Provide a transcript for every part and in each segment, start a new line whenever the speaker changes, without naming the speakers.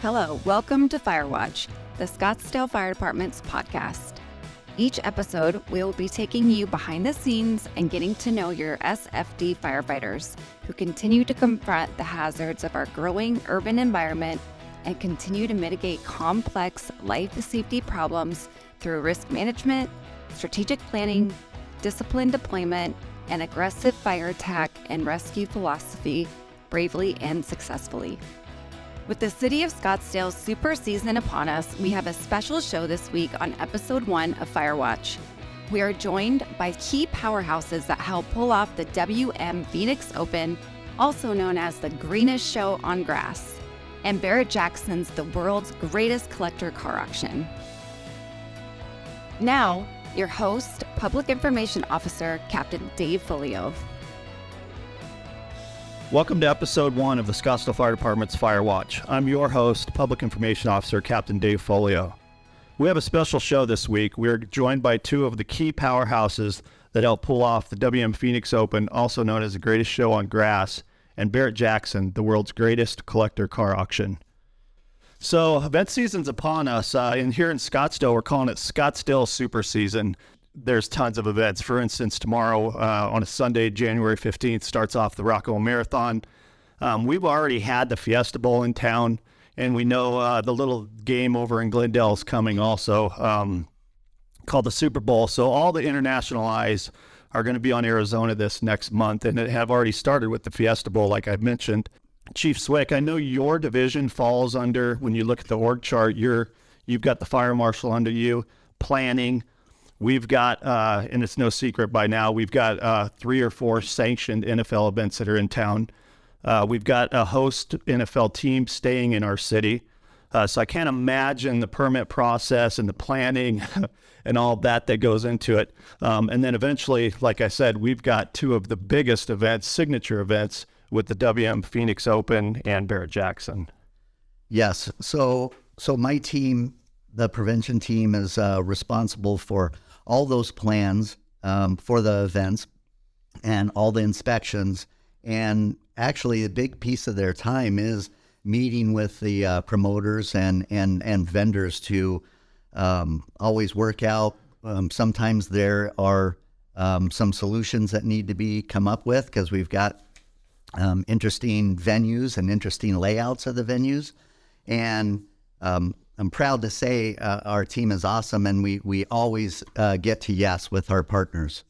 Hello, welcome to FIREWATCH, the Scottsdale Fire Department's podcast. Each episode, we will be taking you behind the scenes and getting to know your SFD firefighters who continue to confront the hazards of our growing urban environment and continue to mitigate complex life safety problems through risk management, strategic planning, disciplined deployment, and aggressive fire attack and rescue philosophy bravely and successfully. With the City of Scottsdale's super season upon us, we have a special show this week on episode 1 of FIREWATCH. We are joined by key powerhouses that help pull off the WM Phoenix Open, also known as the Greenest Show On Grass, and Barrett Jackson's the world's greatest collector car auction. Now, your host, Public Information Officer, Captain Dave Folio.
Welcome to episode 1 of the Scottsdale Fire Department's FIREWATCH. I'm your host, Public Information Officer, Captain Dave Folio. We have a special show this week. We're joined by two of the key powerhouses that help pull off the WM Phoenix Open, also known as the Greatest Show On Grass, and Barrett Jackson, the world's greatest collector car auction. So event season's upon us, and here in Scottsdale, we're calling it Scottsdale Super Season. There's tons of events. For instance, tomorrow on a Sunday, January 15th, starts off the Rockwell Marathon. We've already had the Fiesta Bowl in town, and we know the little game over in Glendale is coming also, called the Super Bowl. So all the international eyes are going to be on Arizona this next month, and it have already started with the Fiesta Bowl, like I mentioned. Chief Swick, I know your division falls under, when you look at the org chart, you've got the fire marshal under you, planning. We've got, and it's no secret by now, we've got 3 or 4 sanctioned NFL events that are in town. We've got a host NFL team staying in our city. So I can't imagine the permit process and the planning and all that goes into it. And then eventually, like I said, we've got 2 of the biggest events, signature events, with the WM Phoenix Open and Barrett Jackson.
Yes. So my team, the prevention team, is responsible for all those plans for the events and all the inspections. And actually, a big piece of their time is meeting with the promoters and vendors to always work out. Sometimes there are some solutions that need to be come up with because we've got interesting venues and interesting layouts of the venues. And I'm proud to say our team is awesome, and we always get to yes with our partners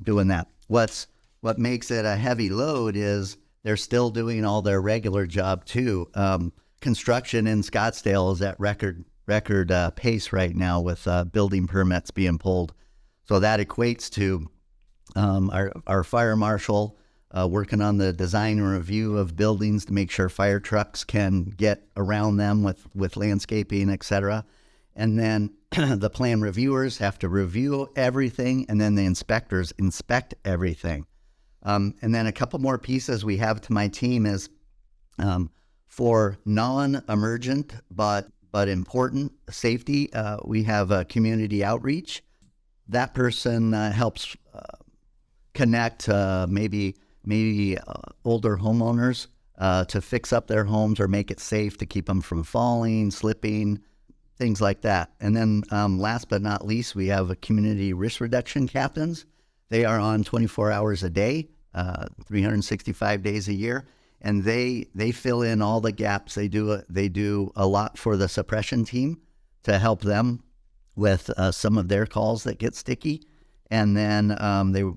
doing that. What makes it a heavy load is they're still doing all their regular job too. Construction in Scottsdale is at record pace right now with building permits being pulled. So that equates to our fire marshal working on the design and review of buildings to make sure fire trucks can get around them with landscaping, et cetera. And then the plan reviewers have to review everything, and then the inspectors inspect everything. And then a couple more pieces we have to my team is for non-emergent but important safety, we have a community outreach. That person helps connect maybe older homeowners to fix up their homes or make it safe to keep them from falling, slipping, things like that. And then last but not least, we have a community risk reduction captains. They are on 24 hours a day, 365 days a year, and they fill in all the gaps. They do a lot for the suppression team to help them with some of their calls that get sticky. And then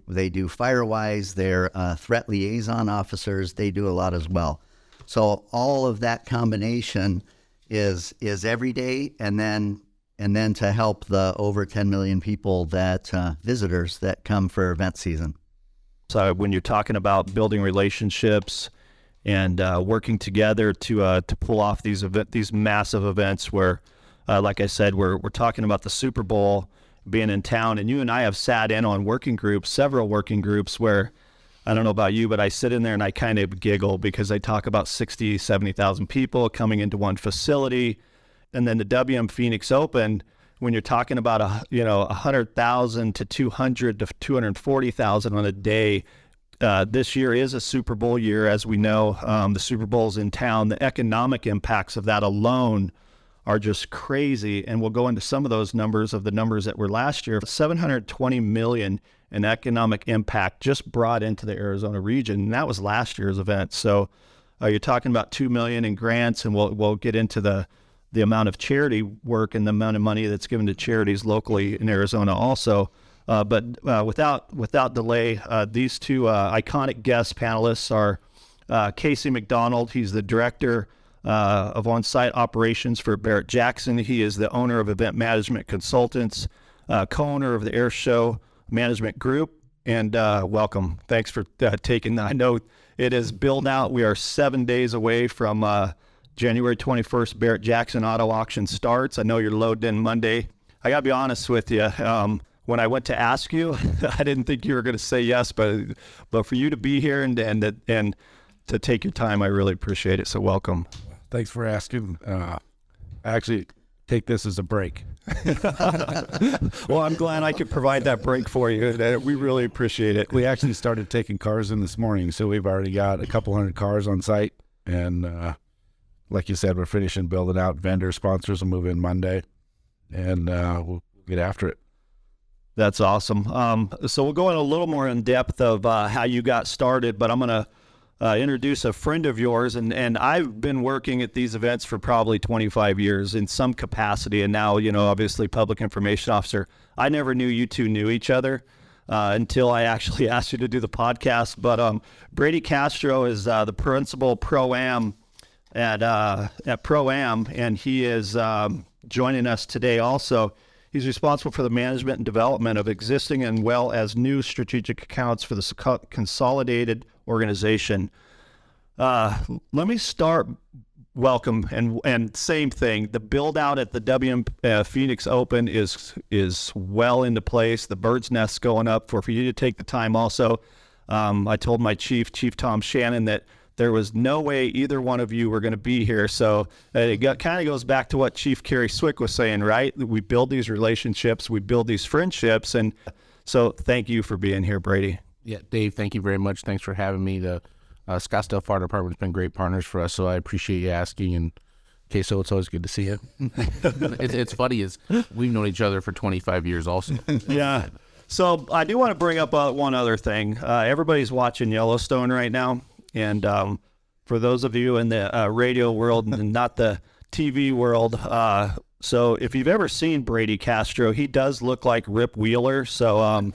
they do FireWise, they're threat liaison officers. They do a lot as well. So all of that combination is every day, and then to help the over 10 million people that visitors that come for event season.
So when you're talking about building relationships and working together to pull off these massive events, where, like I said, we're talking about the Super Bowl being in town, and you and I have sat in on several working groups where, I don't know about you, but I sit in there and I kind of giggle because they talk about 60, 70,000 people coming into one facility. And then the WM Phoenix Open, when you're talking about 100,000 to 200 to 240,000 on a day, This year is a Super Bowl year, as we know. The Super Bowl's in town. The economic impacts of that alone are just crazy, and we'll go into some of those numbers of the numbers that were last year. $720 million in economic impact just brought into the Arizona region, and that was last year's event. So you're talking about $2 million in grants, and we'll get into the amount of charity work and the amount of money that's given to charities locally in Arizona also. But without delay, these two iconic guest panelists are Casey McDonald. He's the director of on-site operations for Barrett Jackson. He is the owner of Event Management Consultants, co-owner of the Air Show Management Group, and welcome. Thanks for taking. I know it is billed out. We are 7 days away from January 21st. Barrett Jackson Auto Auction starts. I know you're loaded in Monday. I gotta be honest with you. When I went to ask you, I didn't think you were going to say yes, but for you to be here and to take your time, I really appreciate it. So welcome.
Thanks for asking. I actually take this as a break.
Well, I'm glad I could provide that break for you. We really appreciate it.
We actually started taking cars in this morning, so we've already got a couple hundred cars on site. And like you said, we're finishing building out. Vendor sponsors will move in Monday, and we'll get after it.
That's awesome. So we'll go in a little more in depth of how you got started, but I'm going to introduce a friend of yours, and I've been working at these events for probably 25 years in some capacity, and now, obviously public information officer. I never knew you two knew each other until I actually asked you to do the podcast, but Brady Castro is the principal Pro-Am at Pro-Am, and he is joining us today also. He's responsible for the management and development of existing and well as new strategic accounts for the consolidated organization. Let me start. Welcome, and same thing. The build out at the WM Phoenix Open is well into place. The bird's nest's going up for you to take the time. Also, I told my Chief Tom Shannon, that there was no way either one of you were going to be here. So it kind of goes back to what Chief Kerry Swick was saying, right? We build these relationships, we build these friendships. And so thank you for being here, Brady.
Yeah, Dave, thank you very much. Thanks for having me. The Scottsdale Fire Department has been great partners for us, so I appreciate you asking. And Queso, it's always good to see you. It's funny, is we've known each other for 25 years also.
Yeah. So I do want to bring up one other thing. Everybody's watching Yellowstone right now. And for those of you in the radio world and not the TV world, so if you've ever seen Brady Castro, he does look like Rip Wheeler. So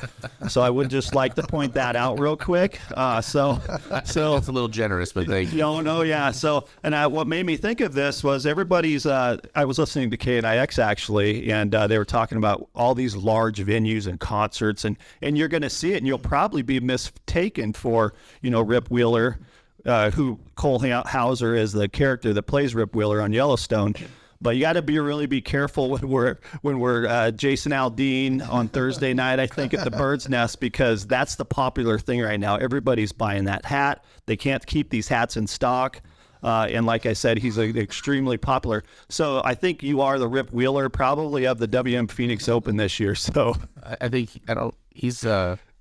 so I would just like to point that out real quick. So
It's a little generous, but thank you.
No, yeah. So, and what made me think of this was everybody's, I was listening to KNIX actually, and they were talking about all these large venues and concerts, and you're going to see it, and you'll probably be mistaken for, Rip Wheeler, who Cole Hauser is the character that plays Rip Wheeler on Yellowstone. But you got to really be careful when we're Jason Aldean on Thursday night, I think, at the Bird's Nest, because that's the popular thing right now. Everybody's buying that hat. They can't keep these hats in stock. And like I said, he's extremely popular. So I think you are the Rip Wheeler probably of the WM Phoenix Open this year. So
I think I don't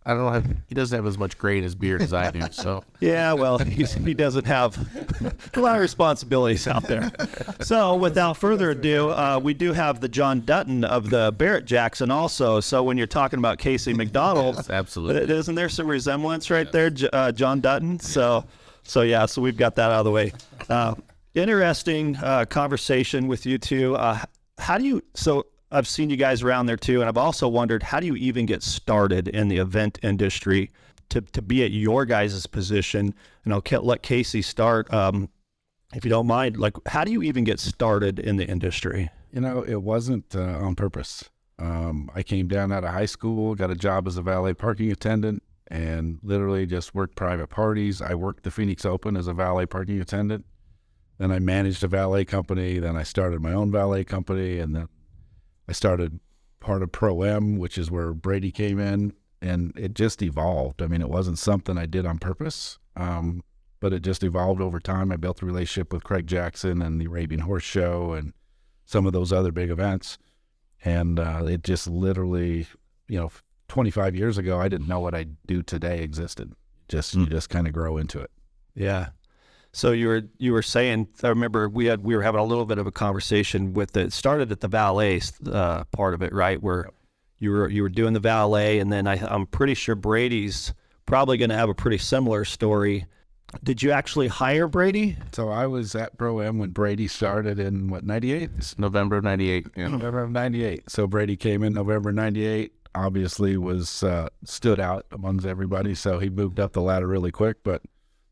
know, he doesn't have as much gray in his beard as I do. So
yeah, well, he doesn't have a lot of responsibilities out there. So without further ado, we do have the John Dutton of the Barrett Jackson also. So when you're talking about Casey McDonald,
absolutely,
isn't there some resemblance right there, John Dutton? So we've got that out of the way. Interesting conversation with you two. I've seen you guys around there too, and I've also wondered, how do you even get started in the event industry to be at your guys' position? And I'll let Casey start, if you don't mind. Like, how do you even get started in the industry?
It wasn't on purpose. I came down out of high school, got a job as a valet parking attendant, and literally just worked private parties. I worked the Phoenix Open as a valet parking attendant. Then I managed a valet company. Then I started my own valet company, and then I started part of Pro-Am, which is where Brady came in, and it just evolved. I mean, it wasn't something I did on purpose, but it just evolved over time. I built a relationship with Craig Jackson and the Arabian Horse Show and some of those other big events. And it just literally, 25 years ago, I didn't know what I do today existed. Just you just kind of grow into it.
Yeah. So you were saying, I remember we were having a little bit of a conversation with it. Started at the valet part of it, right? Where you were doing the valet, and then I'm pretty sure Brady's probably going to have a pretty similar story. Did you actually hire Brady?
So I was at Pro-Am when Brady started in, what, 98?
It's November of 98. Yeah.
November of 98. So Brady came in November 98, obviously was stood out amongst everybody, so he moved up the ladder really quick. But,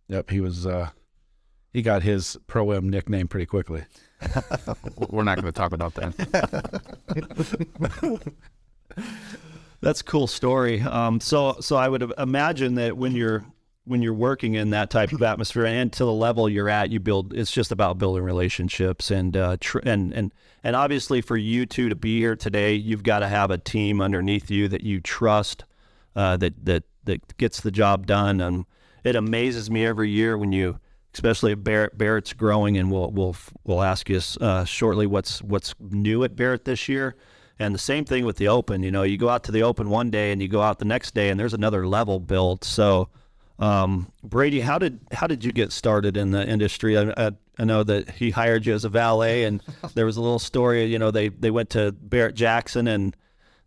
yep, he got his Pro-Am nickname pretty quickly.
We're not going to talk about that.
That's a cool story. So I would imagine that when you're working in that type of atmosphere and to the level you're at, it's just about building relationships and obviously for you two to be here today, you've got to have a team underneath you that you trust, that gets the job done. And it amazes me every year when especially at Barrett's growing, and we'll ask you shortly what's new at Barrett this year. And the same thing with the Open. You go out to the Open one day and you go out the next day and there's another level built. So Brady, how did you get started in the industry? I know that he hired you as a valet, and there was a little story. They went to Barrett Jackson and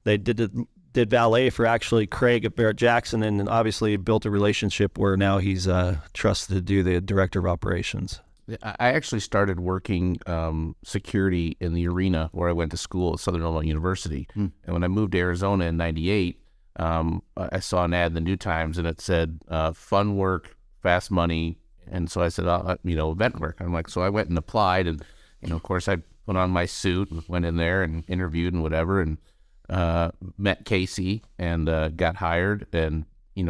they did valet for actually Craig at Barrett Jackson, and obviously built a relationship where now he's trusted to do the director of operations.
I actually started working security in the arena where I went to school at Southern Illinois University. And when I moved to Arizona in 98, I saw an ad in the New Times, and it said, fun work, fast money. And so I said, event work. I'm like, so I went and applied, and, of course I put on my suit and went in there and interviewed and whatever, and met Casey and got hired, and,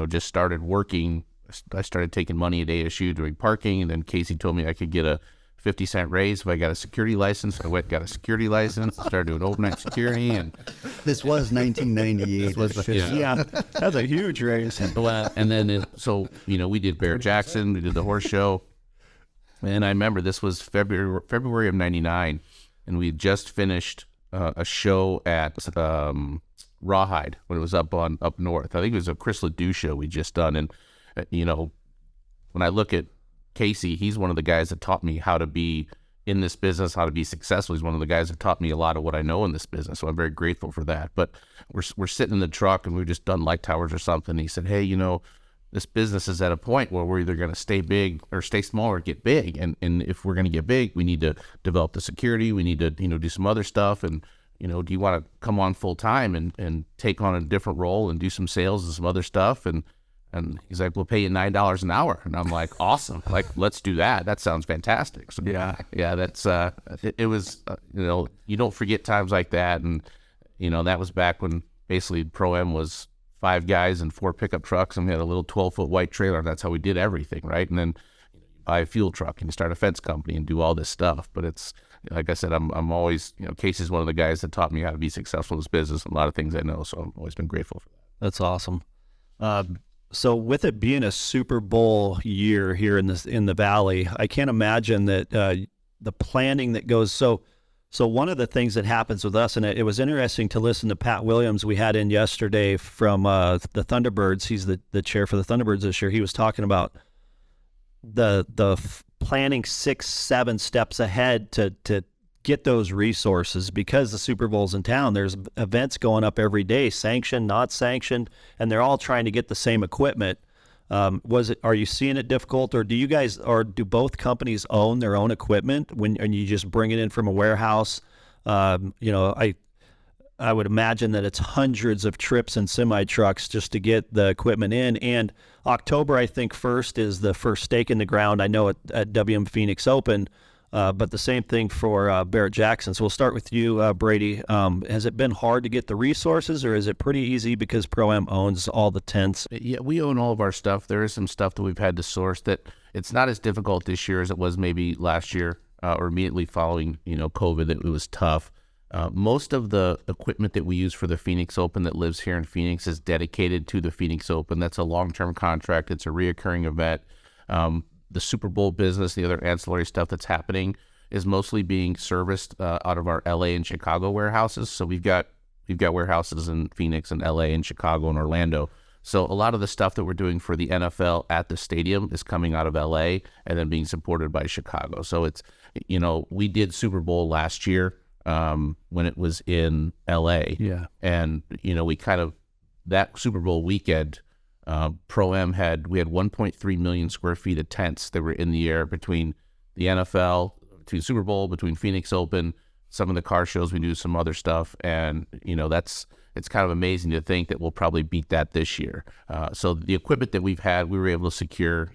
just started working. I started taking money at ASU doing parking, and then Casey told me I could get a 50-cent raise if I got a security license. I went and got a security license, started doing overnight security, and
This was 1998.
Yeah, that's a huge raise.
and then we did Barrett Jackson, we did the horse show, and I remember this was February of '99, and we had just finished a show at Rawhide when it was up north. I think it was a Chris Ledoux show we'd just done, and when I look at Casey, he's one of the guys that taught me how to be in this business, how to be successful. He's one of the guys that taught me a lot of what I know in this business, so I'm very grateful for that. But we're sitting in the truck, and we've just done light towers or something. And he said, hey, this business is at a point where we're either going to stay big or stay small or get big. And if we're going to get big, we need to develop the security. We need to, do some other stuff. And, do you want to come on full time and take on a different role and do some sales and some other stuff? And he's like, we'll pay you $9 an hour. And I'm like, awesome. Like, let's do that. That sounds fantastic. So, yeah, that's, it was, you don't forget times like that. And, that was back when basically Pro-Am was 5 guys and 4 pickup trucks, and we had a little 12-foot white trailer. And that's how we did everything. Right. And then you buy a fuel truck and you start a fence company and do all this stuff. But it's, like I said, I'm always, Casey's one of the guys that taught me how to be successful in this business and a lot of things I know. So I've always been grateful for that.
That's awesome. So with it being a Super Bowl year here in the Valley, I can't imagine that the planning that goes. So one of the things that happens with us, and it was interesting to listen to Pat Williams. We had in yesterday from the Thunderbirds. He's the chair for the Thunderbirds this year. He was talking about the planning 6-7 steps ahead to get those resources, because the Super Bowl's in town. There's events going up every day, sanctioned, not sanctioned, and they're all trying to get the same equipment. Are you seeing it difficult, or do both companies own their own equipment and you just bring it in from a warehouse? I would imagine that it's hundreds of trips and semi trucks just to get the equipment in. And October, I think, 1st is the first stake in the ground. I know at WM Phoenix Open. But the same thing for Barrett Jackson. So we'll start with you, Brady. Has it been hard to get the resources, or is it pretty easy because Pro-Am owns all the tents?
Yeah, we own all of our stuff. There is some stuff that we've had to source that it's not as difficult this year as it was maybe last year or immediately following, COVID. That it was tough. Most of the equipment that we use for the Phoenix Open that lives here in Phoenix is dedicated to the Phoenix Open. That's a long-term contract. It's a reoccurring event. The Super Bowl business, the other ancillary stuff that's happening, is mostly being serviced out of our LA and Chicago warehouses. So we've got warehouses in Phoenix and LA and Chicago and Orlando. So a lot of the stuff that we're doing for the NFL at the stadium is coming out of LA and then being supported by Chicago. So it's, we did Super Bowl last year when it was in LA.
Yeah.
And, we kind of, that Super Bowl weekend, Pro-Am we had 1.3 million square feet of tents that were in the air between the NFL, between Super Bowl, between Phoenix Open, some of the car shows, we do some other stuff. And, it's kind of amazing to think that we'll probably beat that this year. So the equipment that we've had, we were able to secure,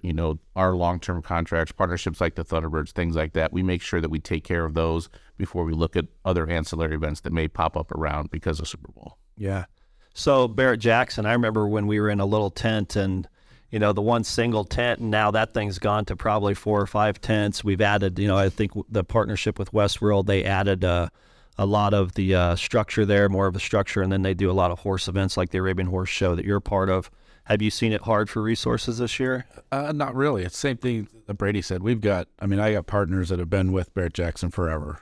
our long-term contracts, partnerships like the Thunderbirds, things like that. We make sure that we take care of those before we look at other ancillary events that may pop up around because of Super Bowl.
Yeah. So Barrett Jackson, I remember when we were in a little tent and, the one single tent, and now that thing's gone to probably 4 or 5 tents. We've added, I think the partnership with Westworld, they added a lot of the structure there, more of a structure, and then they do a lot of horse events like the Arabian Horse Show that you're a part of. Have you seen it hard for resources this year?
Not really. It's the same thing that Brady said. I got partners that have been with Barrett Jackson forever.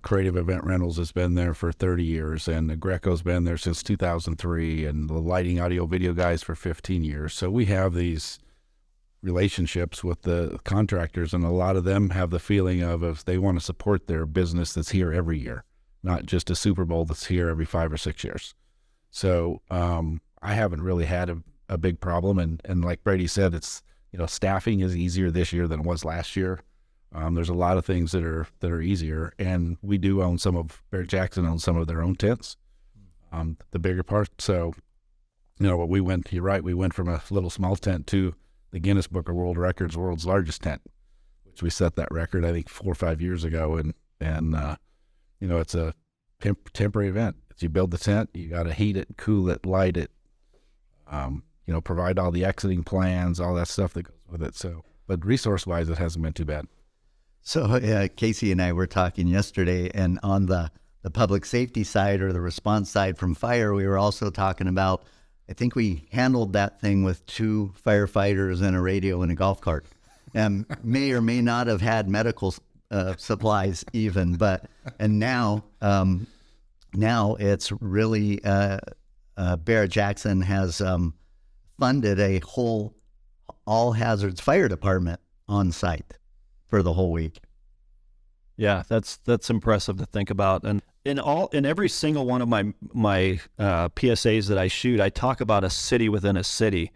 Creative Event Rentals has been there for 30 years, and the Greco's been there since 2003, and the lighting, audio, video guys for 15 years. So we have these relationships with the contractors, and a lot of them have the feeling of if they want to support their business that's here every year, not just a Super Bowl that's here every 5 or 6 years. So I haven't really had a big problem. And like Brady said, it's, staffing is easier this year than it was last year. There's a lot of things that are easier. And we do own Barrett Jackson owns some of their own tents, the bigger part. So, you're right, we went from a little small tent to the Guinness Book of World Records, world's largest tent, which we set that record, I think 4 or 5 years ago. And it's a temporary event. You build the tent, you got to heat it, cool it, light it, provide all the exiting plans, all that stuff that goes with it. So, but resource-wise, it hasn't been too bad.
So Casey and I were talking yesterday, and on the public safety side or the response side from fire, we were also talking about, I think we handled that thing with 2 firefighters and a radio and a golf cart, and may or may not have had medical supplies even, and now it's really Barrett Jackson has funded a whole all hazards fire department on site for the whole week.
Yeah, that's impressive to think about. And in every single one of my PSAs that I shoot, I talk about a city within a city.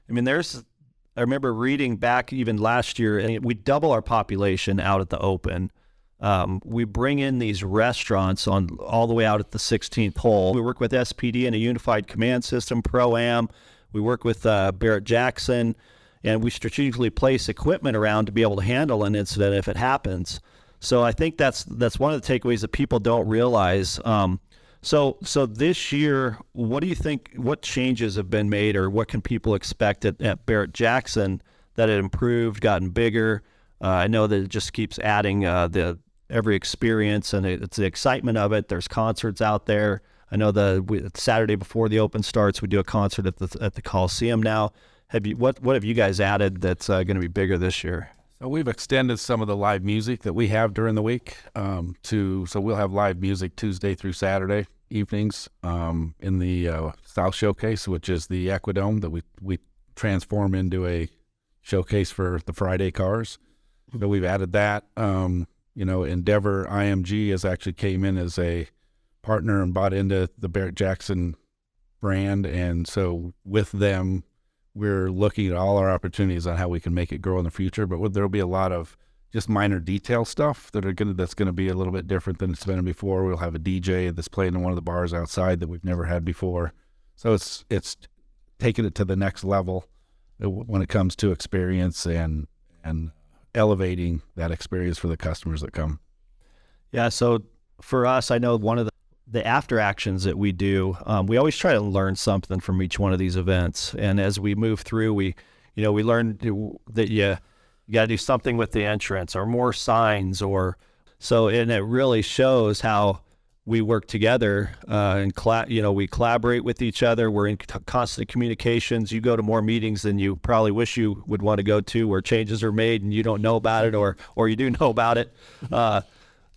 I mean, I remember reading back even last year, and we double our population out at the open. We bring in these restaurants on all the way out at the 16th hole. We work with SPD and a unified command system, Pro-Am. We work with Barrett Jackson, and we strategically place equipment around to be able to handle an incident if it happens. So I think that's one of the takeaways that people don't realize. So this year, what do you think, what changes have been made, or what can people expect at Barrett Jackson that it improved, gotten bigger? I know that it just keeps adding every experience, and it's the excitement of it. There's concerts out there. I know the Saturday before the Open starts, we do a concert at the Coliseum now. What have you guys added that's going to be bigger this year?
So we've extended some of the live music that we have during the week so we'll have live music Tuesday through Saturday evenings in the South Showcase, which is the Equidome that we transform into a showcase for the Friday cars. So we've added that. Endeavor IMG has actually came in as a partner and bought into the Barrett Jackson brand, and so with them, we're looking at all our opportunities on how we can make it grow in the future. But there'll be a lot of just minor detail stuff that's going to be a little bit different than it's been before. We'll have a DJ that's playing in one of the bars outside that we've never had before. So it's taking it to the next level when it comes to experience and elevating that experience for the customers that come.
Yeah. So for us, I know one of the after actions that we do, we always try to learn something from each one of these events. And as we move through, we learn that you got to do something with the entrance or more signs and it really shows how we work together and we collaborate with each other. We're in constant communications. You go to more meetings than you probably wish you would want to go to, where changes are made and you don't know about it, or you do know about it.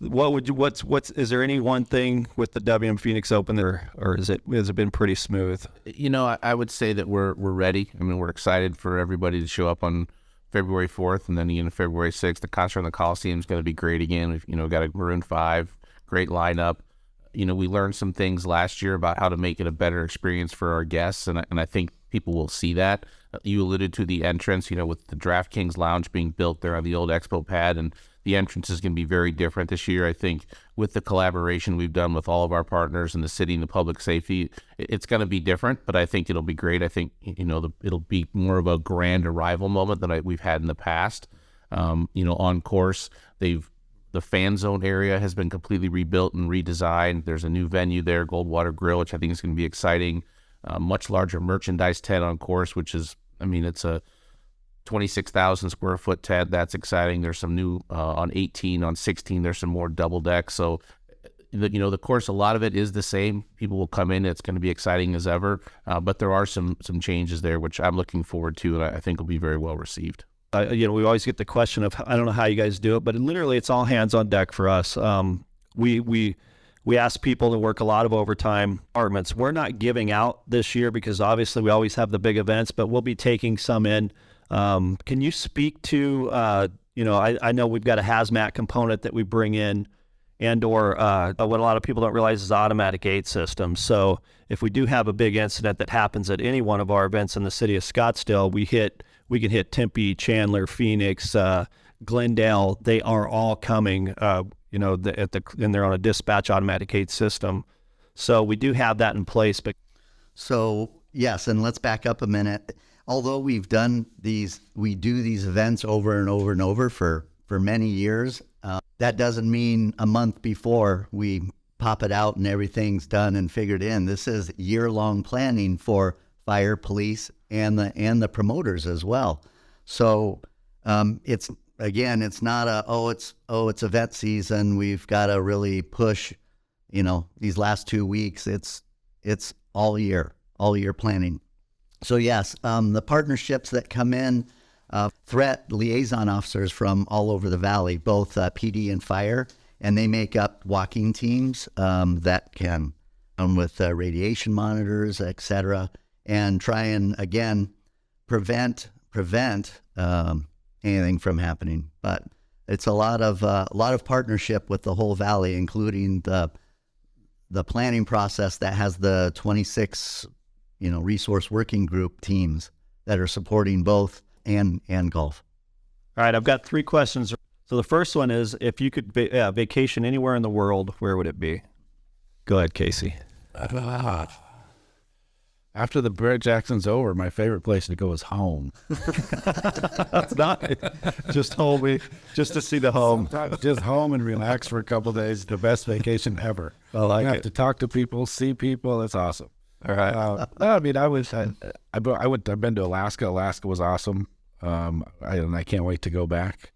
Is there any one thing with the WM Phoenix Open there, or has it been pretty smooth?
I would say that we're ready. I mean, we're excited for everybody to show up on February 4th and then again February 6th. The concert in the Coliseum is going to be great again. We've got a Maroon 5, great lineup. We learned some things last year about how to make it a better experience for our guests, and I think people will see that. You alluded to the entrance, with the DraftKings Lounge being built there on the old Expo pad, and the entrance is going to be very different this year. I think with the collaboration we've done with all of our partners in the city and the public safety, it's going to be different, but I think it'll be great. I think, it'll be more of a grand arrival moment than we've had in the past. On course, the fan zone area has been completely rebuilt and redesigned. There's a new venue there, Goldwater Grill, which I think is going to be exciting. Much larger merchandise tent on course, which is, it's a 26,000 square foot tent. That's exciting. There's some new on 18, on 16. There's some more double deck. So, the course, a lot of it is the same. People will come in. It's going to be exciting as ever. But there are some changes there, which I'm looking forward to, and I think will be very well received.
We always get the question of, I don't know how you guys do it, but literally it's all hands on deck for us. We ask people to work a lot of overtime apartments. We're not giving out this year because obviously we always have the big events, but we'll be taking some in. Can you speak to, I know we've got a hazmat component that we bring in, and/or what a lot of people don't realize is automatic gate systems. So if we do have a big incident that happens at any one of our events in the city of Scottsdale, we can hit Tempe, Chandler, Phoenix, Glendale. They are all coming, and they're on a dispatch automatic gate system. So we do have that in place. But
so yes, and let's back up a minute. Although we do these events over and over and over for many years, that doesn't mean a month before we pop it out and everything's done and figured in. This is year-long planning for fire, police, and the promoters as well. So it's not it's event season. We've got to really push, these last 2 weeks. It's all year planning. So yes, the partnerships that come in, threat liaison officers from all over the valley, both PD and fire, and they make up walking teams that can with radiation monitors, etc., and try and again prevent anything from happening. But it's a lot of partnership with the whole valley, including the planning process that has the 26 resource working group teams that are supporting both and golf.
All right, I've got 3 questions. So the first one is, if you could vacation anywhere in the world, where would it be? Go ahead, Casey.
After the Barrett Jackson's over, my favorite place to go is home.
That's not just home, just to see the home.
Sometimes just home and relax for a couple of days. The best vacation ever.
I like
you
it.
have to talk to people, see people. It's awesome.
All right.
I've been to Alaska. Alaska was awesome. I can't wait to go back.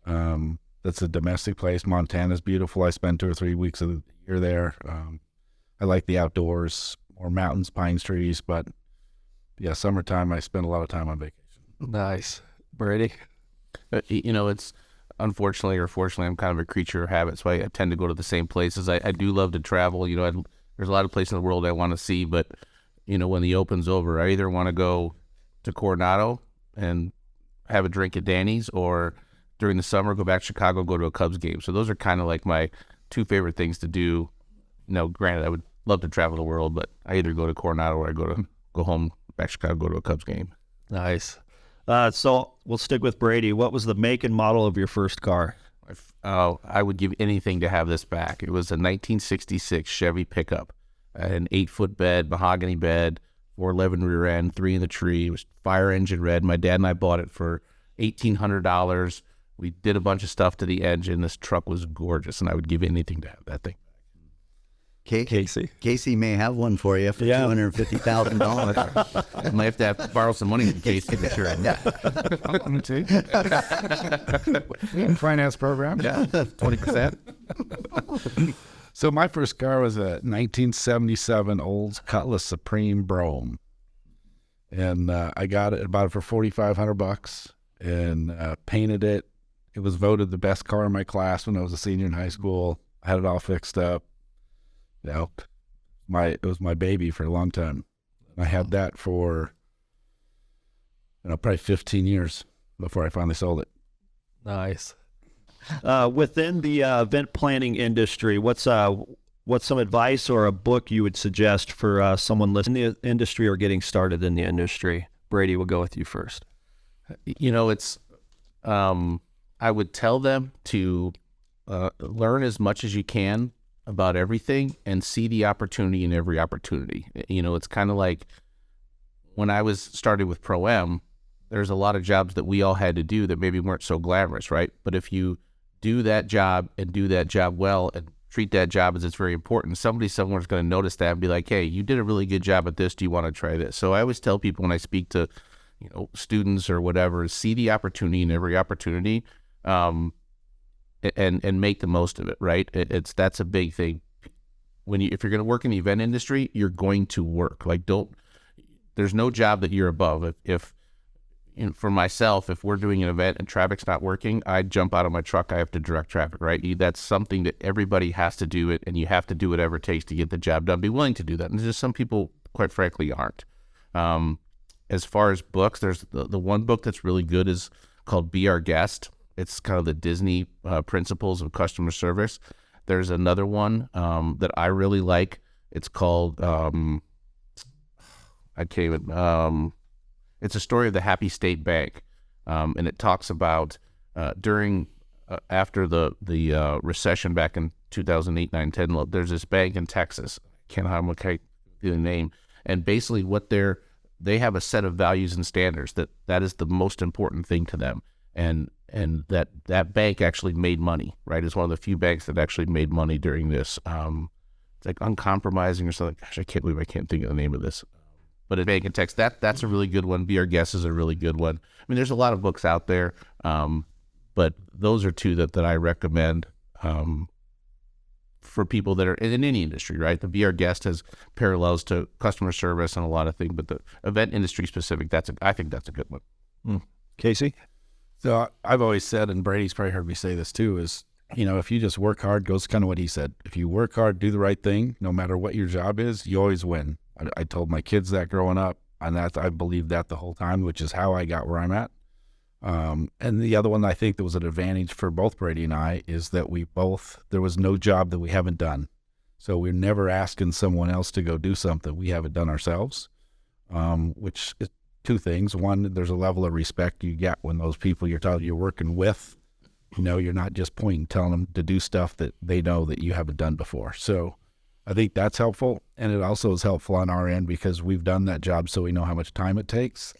That's a domestic place. Montana's beautiful. I spent 2 or 3 weeks of the year there. I like the outdoors, more mountains, pine trees, but yeah, summertime, I spend a lot of time on vacation.
Nice. Brady?
It's unfortunately or fortunately, I'm kind of a creature of habit, so I tend to go to the same places. I do love to travel. There's a lot of places in the world I want to see, but, when the Open's over, I either want to go to Coronado and have a drink at Danny's, or during the summer, go back to Chicago, go to a Cubs game. So those are kind of like my 2 favorite things to do. Granted, I would love to travel the world, but I either go to Coronado or I go home, back to Chicago, go to a Cubs game.
Nice. So we'll stick with Brady. What was the make and model of your first car?
I would give anything to have this back. It was a 1966 Chevy pickup, an 8-foot bed, mahogany bed, 411 rear end, 3 in the tree. It was fire engine red. My dad and I bought it for $1,800. We did a bunch of stuff to the engine. This truck was gorgeous, and I would give anything to have that thing.
Casey may have one for you for $250,000.
I might have to borrow some money from Casey to sure.
Finance program.
Yeah, 20%.
So my first car was a 1977 Olds Cutlass Supreme Brougham, and I bought it for $4,500 and painted it. It was voted the best car in my class when I was a senior in high school. I had it all fixed up. You know, it was my baby for a long time. I had that for, probably 15 years before I finally sold it.
Nice. Within the event planning industry, what's some advice or a book you would suggest for someone listening in the industry or getting started in the industry? Brady, we'll go with you first.
It's I would tell them to learn as much as you can about everything and see the opportunity in every opportunity. It's kind of like when I was started with Pro-Am, there's a lot of jobs that we all had to do that maybe weren't so glamorous, right? But if you do that job and do that job well and treat that job as it's very important, somebody somewhere is going to notice that and be like, hey, you did a really good job at this. Do you want to try this? So I always tell people when I speak to, students or whatever, see the opportunity in every opportunity, and make the most of it, right? That's a big thing. If you're going to work in the event industry, you're going to work. There's no job that you're above. For myself, if we're doing an event and traffic's not working, I jump out of my truck. I have to direct traffic, right? That's something that everybody has to do it, and you have to do whatever it takes to get the job done. Be willing to do that. And there's just some people, quite frankly, aren't. As far as books, there's the one book that's really good is called Be Our Guest. It's kind of the Disney principles of customer service. There's another one that I really like. It's called, it's a story of the Happy State Bank. And it talks about after the recession back in 2008, 9, 10, there's this bank in Texas. I can't remember the name. And basically they have a set of values and standards that is the most important thing to them. And that bank actually made money, right? It's one of the few banks that actually made money during this. It's like Uncompromising or something. Gosh, I can't believe I can't think of the name of this. But a bank in Texas, that's a really good one. Be Our Guest is a really good one. I mean, there's a lot of books out there, but those are two that I recommend for people that are in any industry, right? The Be Our Guest has parallels to customer service and a lot of things, but the event industry specific, I think that's a good one.
Casey?
So I've always said, and Brady's probably heard me say this too, is, if you just work hard, goes kind of what he said. If you work hard, do the right thing, no matter what your job is, you always win. I told my kids that growing up, and I believed that the whole time, which is how I got where I'm at. And the other one I think that was an advantage for both Brady and I is that there was no job that we haven't done. So we're never asking someone else to go do something we haven't done ourselves, which is two things. One, there's a level of respect you get when those people you're working with, you're not just telling them to do stuff that they know that you haven't done before. So I think that's helpful, and it also is helpful on our end because we've done that job, so we know how much time it takes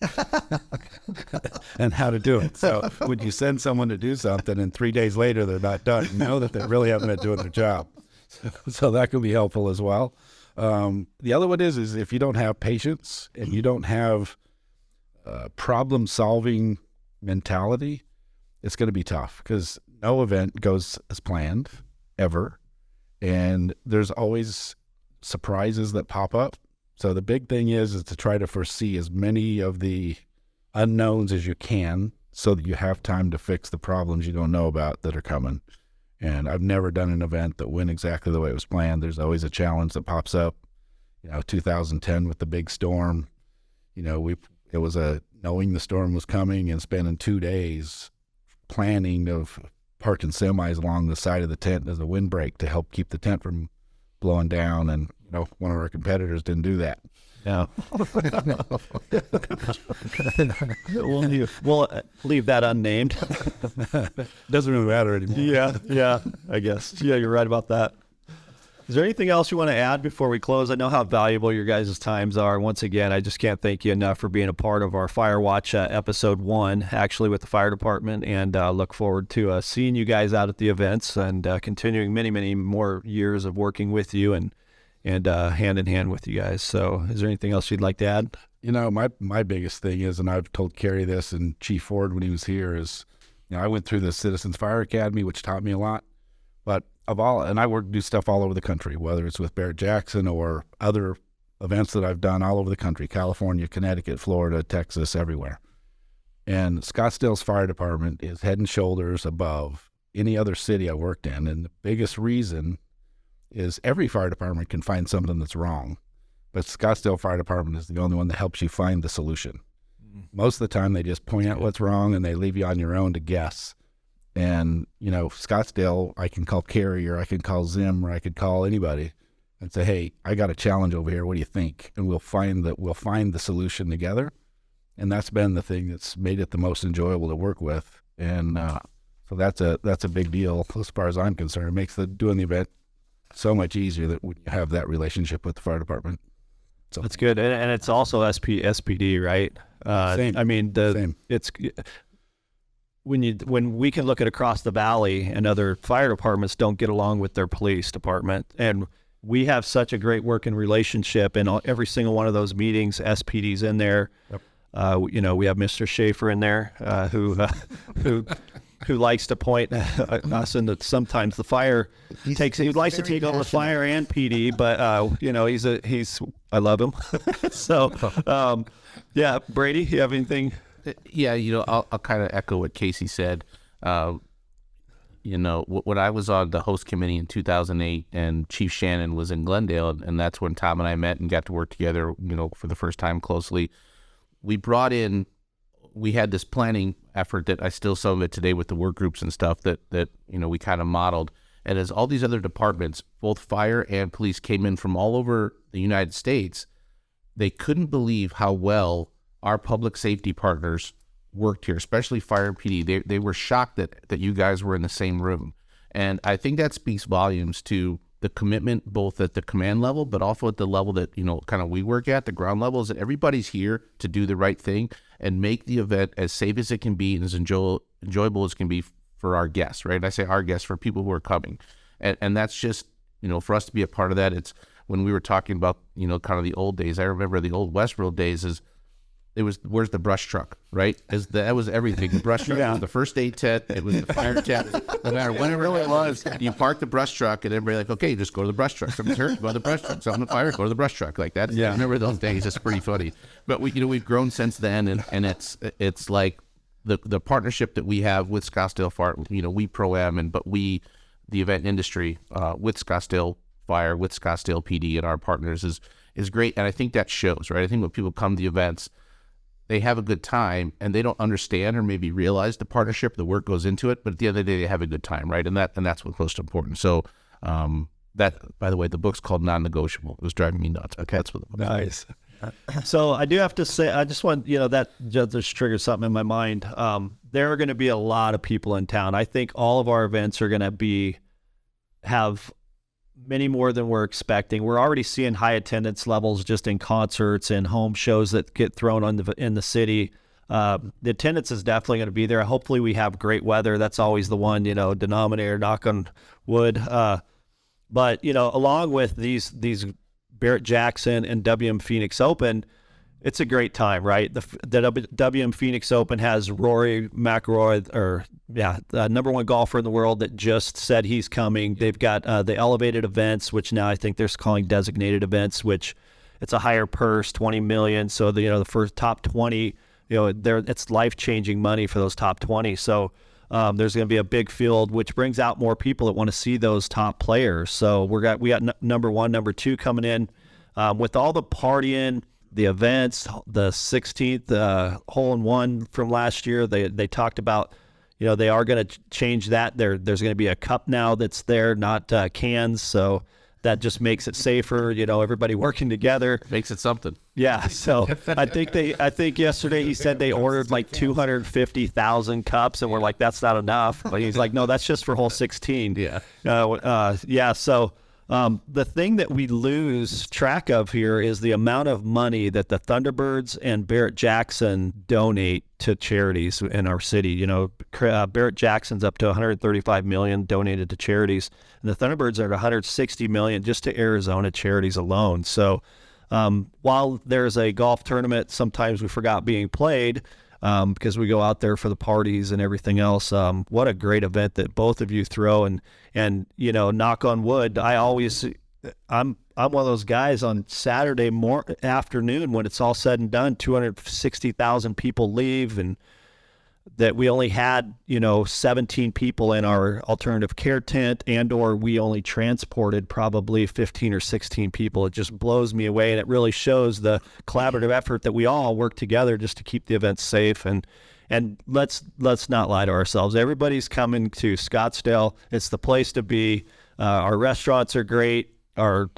and how to do it. So when you send someone to do something and 3 days later they're not done, you know that they really haven't been doing their job. So that can be helpful as well. The other one is if you don't have patience and you don't have problem-solving mentality, it's going to be tough because no event goes as planned ever. And there's always surprises that pop up. So the big thing is to try to foresee as many of the unknowns as you can so that you have time to fix the problems you don't know about that are coming. And I've never done an event that went exactly the way it was planned. There's always a challenge that pops up. 2010 with the big storm, it was knowing the storm was coming and spending 2 days planning of parking semis along the side of the tent as a windbreak to help keep the tent from blowing down. And, one of our competitors didn't do that.
Yeah. We'll leave that unnamed.
Doesn't really matter anymore.
Yeah, I guess. Yeah, you're right about that. Is there anything else you want to add before we close? I know how valuable your guys' times are. Once again, I just can't thank you enough for being a part of our FireWatch episode 1, actually with the fire department, and look forward to seeing you guys out at the events and continuing many, many more years of working with you and hand in hand with you guys. So is there anything else you'd like to add?
My biggest thing is, and I've told Kerry this and Chief Ford when he was here, is, I went through the Citizens Fire Academy, which taught me a lot, but and I do stuff all over the country, whether it's with Barrett Jackson or other events that I've done all over the country, California, Connecticut, Florida, Texas, everywhere. And Scottsdale's fire department is head and shoulders above any other city I worked in. And the biggest reason is every fire department can find something that's wrong, but Scottsdale Fire Department is the only one that helps you find the solution. Most of the time they just point out what's wrong and they leave you on your own to guess. And, Scottsdale, I can call Carrie or I can call Zim or I could call anybody and say, hey, I got a challenge over here. What do you think? And we'll find the solution together. And that's been the thing that's made it the most enjoyable to work with. And so that's a big deal as far as I'm concerned. It makes doing the event so much easier that when you have that relationship with the fire department. So
That's good. And it's also SPD, right?
Same.
I mean,
Same.
It's when we can look at across the valley and other fire departments don't get along with their police department, and we have such a great working relationship in every single one of those meetings. SPD's in there.
Yep.
We have Mr. Schaefer in there who likes to point us into sometimes the fire he likes to take over fire and PD, but I love him. So yeah, Brady, you have anything?
Yeah, I'll kind of echo what Casey said. When I was on the host committee in 2008 and Chief Shannon was in Glendale, and that's when Tom and I met and got to work together, for the first time closely. We had this planning effort that I still some of it today with the work groups and stuff that we kind of modeled. And as all these other departments, both fire and police, came in from all over the United States, they couldn't believe how well our public safety partners worked here, especially fire and PD. They were shocked that you guys were in the same room. And I think that speaks volumes to the commitment both at the command level, but also at the level that, kind of we work at, the ground level, is that everybody's here to do the right thing and make the event as safe as it can be and as enjoyable as it can be for our guests, right? And I say our guests, for people who are coming. And that's just, for us to be a part of that. It's when we were talking about, kind of the old days. I remember the old Westfield days where's the brush truck, right? That was everything. The brush truck was the first aid tent. It was the fire tent. No matter whenever it was, you park the brush truck and everybody like, okay, just go to the brush truck. Something's hurt, go to the brush truck. Something on fire, go to the brush truck. Like that. Yeah. I remember those days. It's pretty funny. But we've grown since then, and it's like the partnership that we have with Scottsdale Fire. We pro-am, but the event industry with Scottsdale Fire, with Scottsdale PD, and our partners is great. And I think that shows, right? I think when people come to the events, they have a good time, and they don't understand or maybe realize the partnership, the work goes into it. But at the end of the day, they have a good time, right? And that's what's most important. So that, by the way, the book's called Non-Negotiable. It was driving me nuts. Okay, that's what the book
Nice. So I do have to say, I just want, that just triggered something in my mind. There are going to be a lot of people in town. I think all of our events are going to have many more than we're expecting. We're already seeing high attendance levels just in concerts and home shows that get thrown in the city. The attendance is definitely going to be there. Hopefully we have great weather. That's always the one, denominator, knock on wood. But, along with these Barrett Jackson and WM Phoenix Open, it's a great time, right? The WM Phoenix Open has Rory McIlroy, the number one golfer in the world, that just said he's coming. They've got the elevated events, which now I think they're calling designated events, which it's a higher purse, $20 million. So the first top 20, it's life-changing money for those top 20. So there's going to be a big field, which brings out more people that want to see those top players. So we got number one, number two coming in with all the partying. The events, the 16th hole-in-one from last year, they talked about, they are going to change that. There's going to be a cup now that's there, not cans. So that just makes it safer. Everybody working together
makes it something.
Yeah. So I think yesterday he said they ordered like 250,000 cups, and we're like, that's not enough. But he's like, no, that's just for hole 16.
Yeah.
Yeah. So. The thing that we lose track of here is the amount of money that the Thunderbirds and Barrett Jackson donate to charities in our city. Barrett Jackson's up to $135 million donated to charities, and the Thunderbirds are at $160 million just to Arizona charities alone. So while there's a golf tournament, sometimes we forgot being played because we go out there for the parties and everything else. What a great event that both of you throw, and knock on wood. I'm one of those guys on Saturday afternoon when it's all said and done, 260,000 people leave, and that we only had, 17 people in our alternative care tent, and or we only transported probably 15 or 16 people. It just blows me away, and it really shows the collaborative effort that we all work together just to keep the event safe. And let's not lie to ourselves. Everybody's coming to Scottsdale. It's the place to be. Our restaurants are great. Our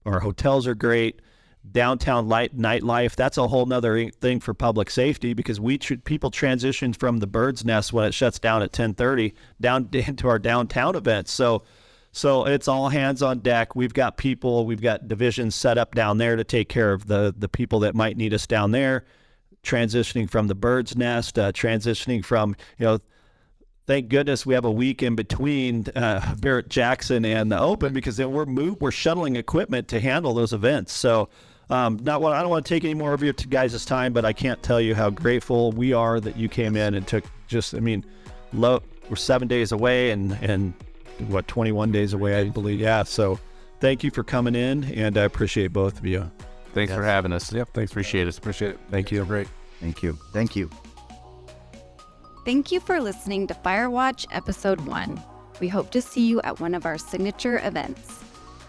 hotels are great. Downtown nightlife, that's a whole nother thing for public safety, because people transition from the Bird's Nest when it shuts down at 10:30 down into our downtown events. So it's all hands on deck. We've got divisions set up down there to take care of the people that might need us down there, transitioning from the Bird's Nest, transitioning from, thank goodness we have a week in between Barrett Jackson and the Open, because then we're shuttling equipment to handle those events. So I don't want to take any more of your guys' time, but I can't tell you how grateful we are that you came in and took we're 7 days away and 21 days away, I believe. Yeah. So thank you for coming in, and I appreciate both of you.
Thanks for having us.
Yep. Thanks.
Appreciate it.
Thank you.
Great.
Thank you. Thank you.
Thank you for listening to FIREWATCH Episode 1. We hope to see you at one of our signature events.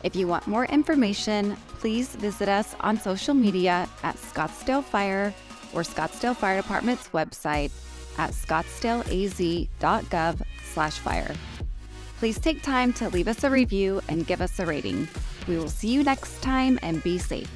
If you want more information, please visit us on social media at Scottsdale Fire or Scottsdale Fire Department's website at scottsdaleaz.gov/fire. Please take time to leave us a review and give us a rating. We will see you next time, and be safe.